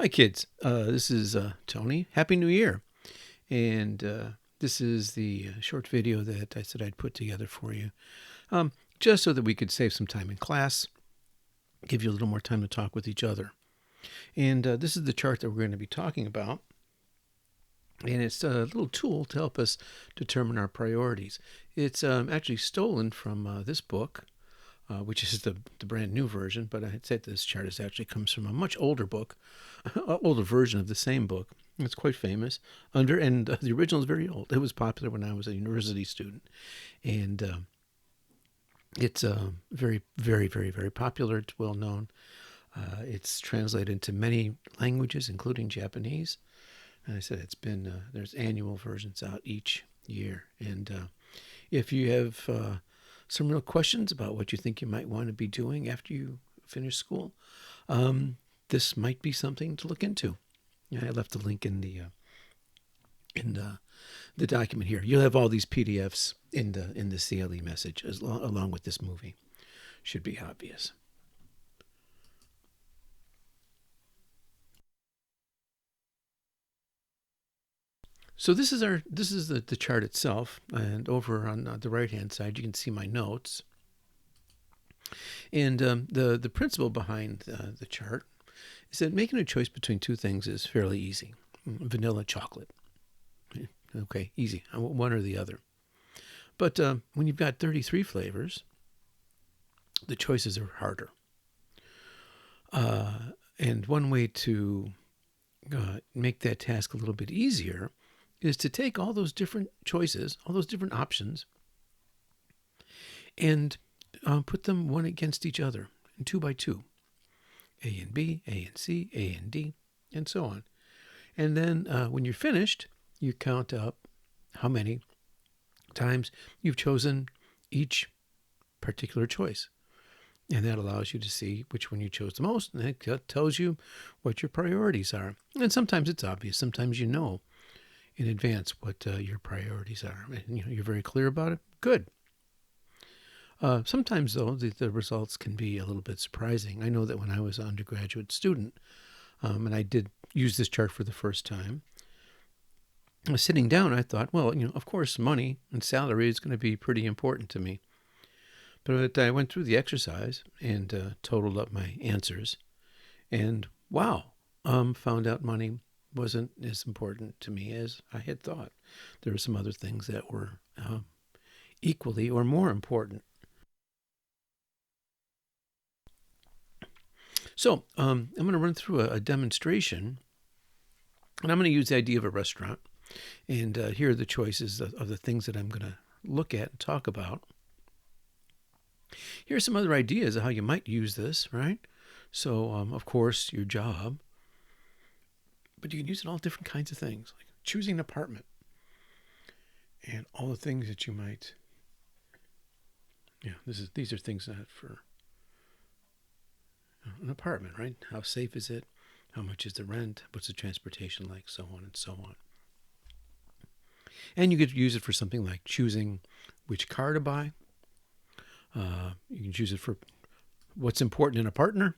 Hi, kids. This is Tony. Happy New Year. And this is the short video that I said I'd put together for you, um, just so that we could save some time in class, give you a little more time to talk with each other. And this is the chart that we're going to be talking about. And it's a little tool to help us determine our priorities. It's actually stolen from this book, which is the brand new version, but I'd say this chart actually comes from a much older book, older version of the same book. It's quite famous. The original is very old. It was popular when I was a university student, and it's very, very, very, very popular. It's well known. It's translated into many languages, including Japanese. And I said it's been there's annual versions out each year, and if you have some real questions about what you think you might want to be doing after you finish school, this might be something to look into. Yeah, I left a link in the document here. You'll have all these PDFs in the CLE message along with this movie. Should be obvious. So this is the chart itself, and over on the right hand side you can see my notes. And the principle behind the chart is that making a choice between two things is fairly easy. Vanilla, chocolate. Okay, easy. I want one or the other. But when you've got 33 flavors, the choices are harder. And one way to make that task a little bit easier is to take all those different choices, all those different options, and put them one against each other, two by two. A and B, A and C, A and D, and so on. And then when you're finished, you count up how many times you've chosen each particular choice. And that allows you to see which one you chose the most, and that tells you what your priorities are. And sometimes it's obvious. Sometimes you know in advance what your priorities are, and you're very clear about it. Good. Sometimes, though, the results can be a little bit surprising. I know that when I was an undergraduate student, and I did use this chart for the first time, I was sitting down, I thought, well, of course, money and salary is going to be pretty important to me. But I went through the exercise and totaled up my answers, and wow, found out money wasn't as important to me as I had thought. There were some other things that were equally or more important. So I'm going to run through a demonstration, and I'm going to use the idea of a restaurant. And here are the choices of the things that I'm going to look at and talk about. Here are some other ideas of how you might use this, right? So, of course, your job, but you can use it all different kinds of things, like choosing an apartment and all the things that you might. Yeah, these are things that for an apartment, right? How safe is it? How much is the rent? What's the transportation like? So on and so on. And you could use it for something like choosing which car to buy. You can choose it for what's important in a partner,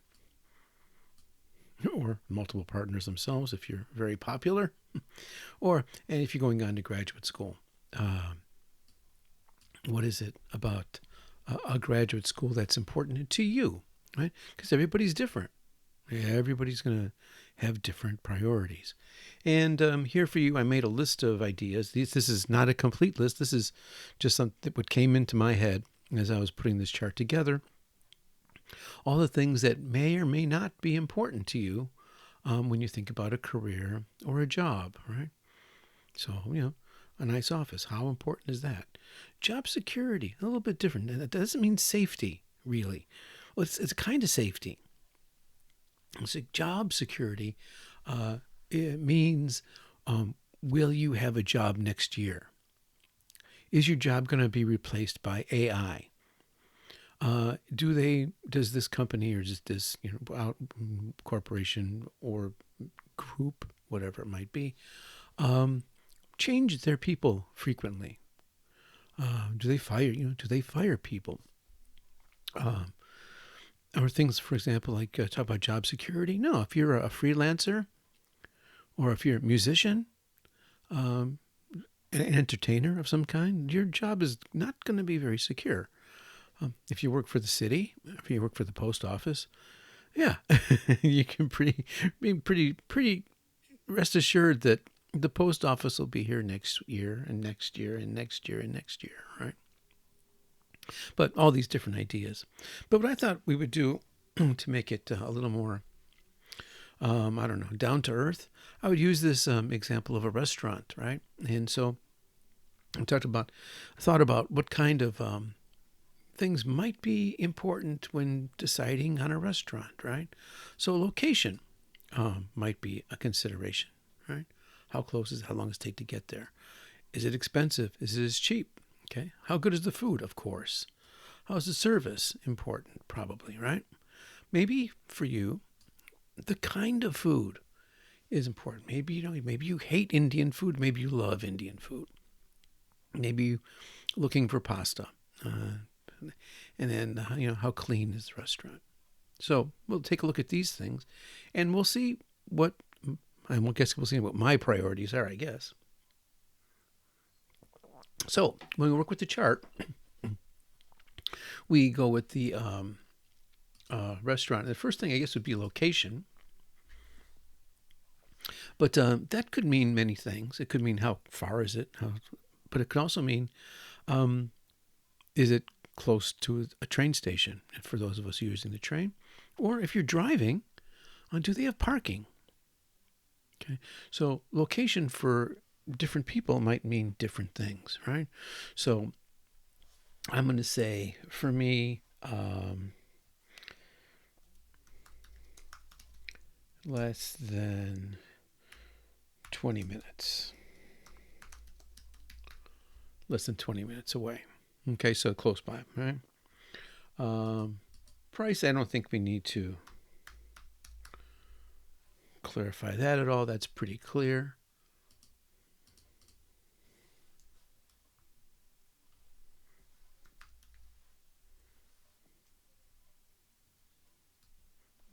or multiple partners themselves if you're very popular, and if you're going on to graduate school. What is it about a graduate school that's important to you, right? Because everybody's different. Everybody's going to have different priorities. And here for you, I made a list of ideas. This is not a complete list. This is just something what came into my head as I was putting this chart together. All the things that may or may not be important to you when you think about a career or a job, right? So, a nice office. How important is that? Job security, a little bit different. That doesn't mean safety, really. Well, it's a kind of safety. It's a job security. It means, will you have a job next year? Is your job going to be replaced by AI? Does this company or just this corporation or group, whatever it might be, change their people frequently? Do they fire people? or things, for example, like talk about job security. No, if you're a freelancer or if you're a musician, um, an entertainer of some kind, your job is not going to be very secure. If you work for the city, if you work for the post office, yeah, you can pretty rest assured that the post office will be here next year and next year and next year and next year, right? But all these different ideas. But what I thought we would do to make it a little more, I don't know, down to earth, I would use this example of a restaurant, right? And so I thought about what kind of things might be important when deciding on a restaurant, right? So location might be a consideration, right? How close is it? How long does it take to get there? Is it expensive? Is it cheap? Okay. How good is the food? Of course. How is the service? Important, probably, right? Maybe for you, the kind of food is important. Maybe you hate Indian food. Maybe you love Indian food. Maybe you looking for pasta. And then, how clean is the restaurant? So we'll take a look at these things, and we'll see what, we'll see what my priorities are, I guess. So when we work with the chart, we go with the restaurant. The first thing, I guess, would be location. But that could mean many things. It could mean how far is it, but it could also mean, is it close to a train station for those of us using the train? Or if you're driving, do they have parking? Okay, so location for different people might mean different things, right? So I'm going to say, for me, less than 20 minutes. Less than 20 minutes away. Okay, so close by, right? Price, I don't think we need to clarify that at all. That's pretty clear.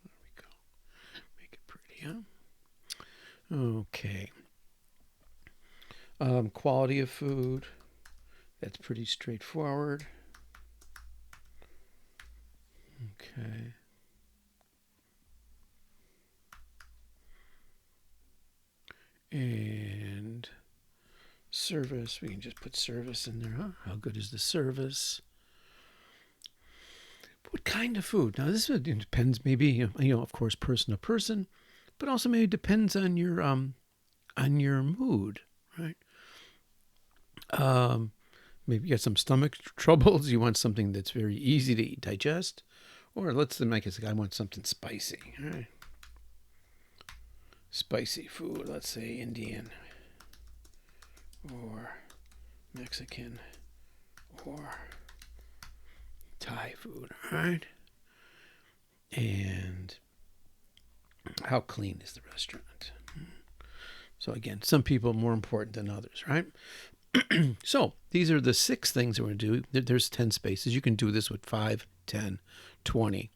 There we go. Make it pretty, huh? Okay. Quality of food. That's pretty straightforward. Okay. And service, we can just put service in there, huh? How good is the service? What kind of food? Now, this depends, maybe, of course, person to person, but also maybe depends on your mood, right? Maybe you got some stomach troubles. You want something that's very easy to digest, or let's make it. I want something spicy. All right. Spicy food. Let's say Indian, or Mexican, or Thai food. All right. And how clean is the restaurant? So again, some people more important than others, right? So these are the 6 things we're going to do. There's 10 spaces. You can do this with 5, 10, 20.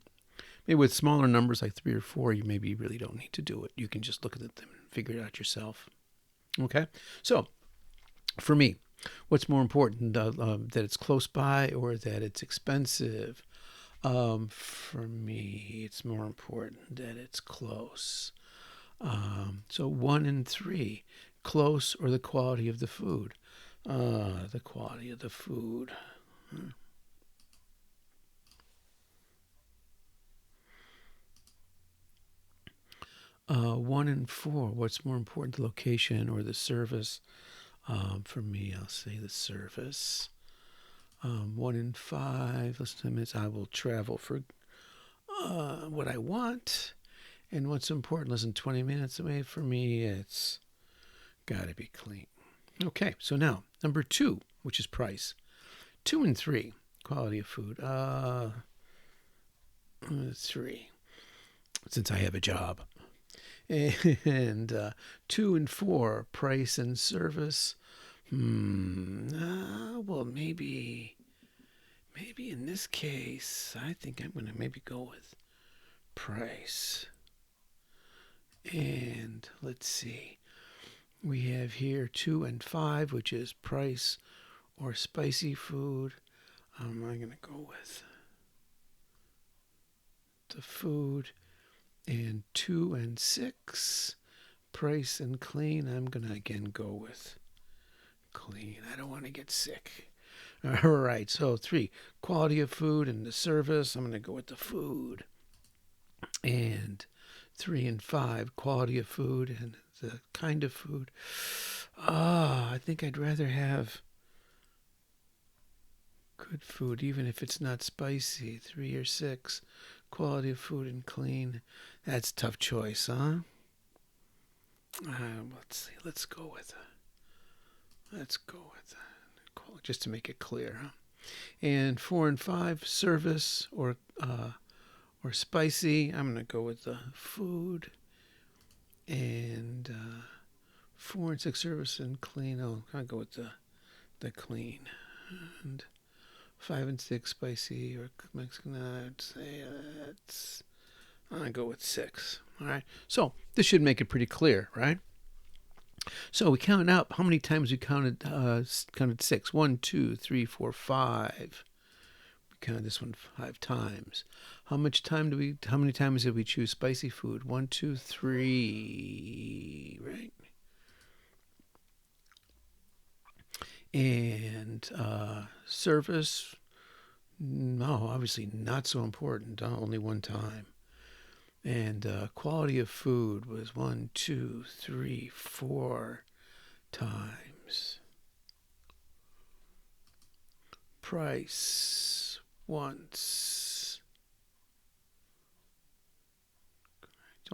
Maybe with smaller numbers like 3 or 4, you maybe really don't need to do it. You can just look at them and figure it out yourself. Okay? So for me, what's more important, that it's close by or that it's expensive? For me, it's more important that it's close. So 1 and 3, close or the quality of the food? The quality of the food. 1 and 4, what's more important, the location or the service? For me, I'll say the service. 1 and 5, less than 10 minutes, I will travel for what I want. And what's important, less than 20 minutes away, for me, it's got to be clean. Okay, so now, number 2, which is price. 2 and 3, quality of food. 3, since I have a job. And 2 and 4, price and service. Well, maybe in this case, I think I'm going to maybe go with price. And let's see. We have here 2 and 5, which is price or spicy food. I'm going to go with the food. And 2 and 6, price and clean. I'm going to again go with clean. I don't want to get sick. All right, so 3, quality of food and the service. I'm going to go with the food. And 3 and 5, quality of food and the kind of food. I think I'd rather have good food, even if it's not spicy. 3 or 6, quality of food and clean. That's a tough choice, huh? Let's see. Let's go with just to make it clear, huh? And 4 and 5, service or spicy. I'm gonna go with the food. And 4 and 6, service and clean. I'll go with the clean. And 5 and 6, spicy or Mexican. I'd say I'm gonna go with 6. All right. So this should make it pretty clear, right? So we count up how many times we counted 6. 1, 2, 3, 4, 5. We counted this one 5 times. How many times did we choose spicy food? 1, 2, 3, right? And service, no, obviously not so important. Only 1 time. And quality of food was 1, 2, 3, 4 times. Price once.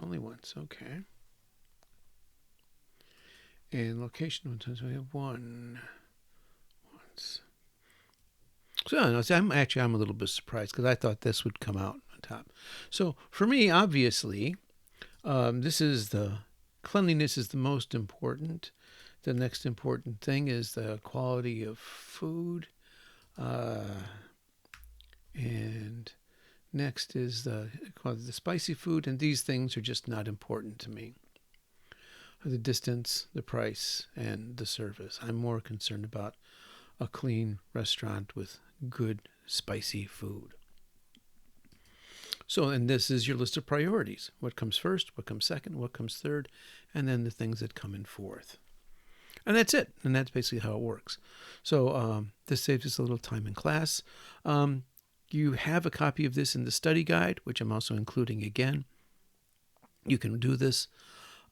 Only once, okay. And location 1 times. We have 1 once. So I'm a little bit surprised because I thought this would come out on top. So for me, obviously, this is the cleanliness is the most important. The next important thing is the quality of food, and next is the spicy food. And these things are just not important to me. The distance, the price, and the service. I'm more concerned about a clean restaurant with good spicy food. So, and this is your list of priorities. What comes first, what comes second, what comes third, and then the things that come in fourth. And that's it. And that's basically how it works. So this saves us a little time in class. You have a copy of this in the study guide, which I'm also including again. You can do this.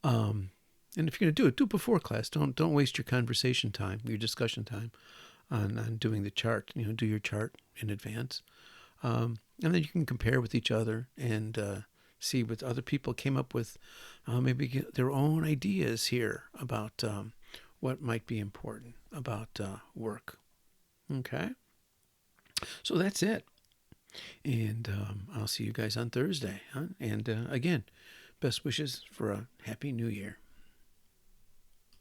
And if you're going to do it before class. Don't waste your conversation time, your discussion time on doing the chart. Do your chart in advance. And then you can compare with each other and see what other people came up with, maybe get their own ideas here about what might be important about work. Okay? So that's it. And I'll see you guys on Thursday. Huh? And again, best wishes for a happy new year.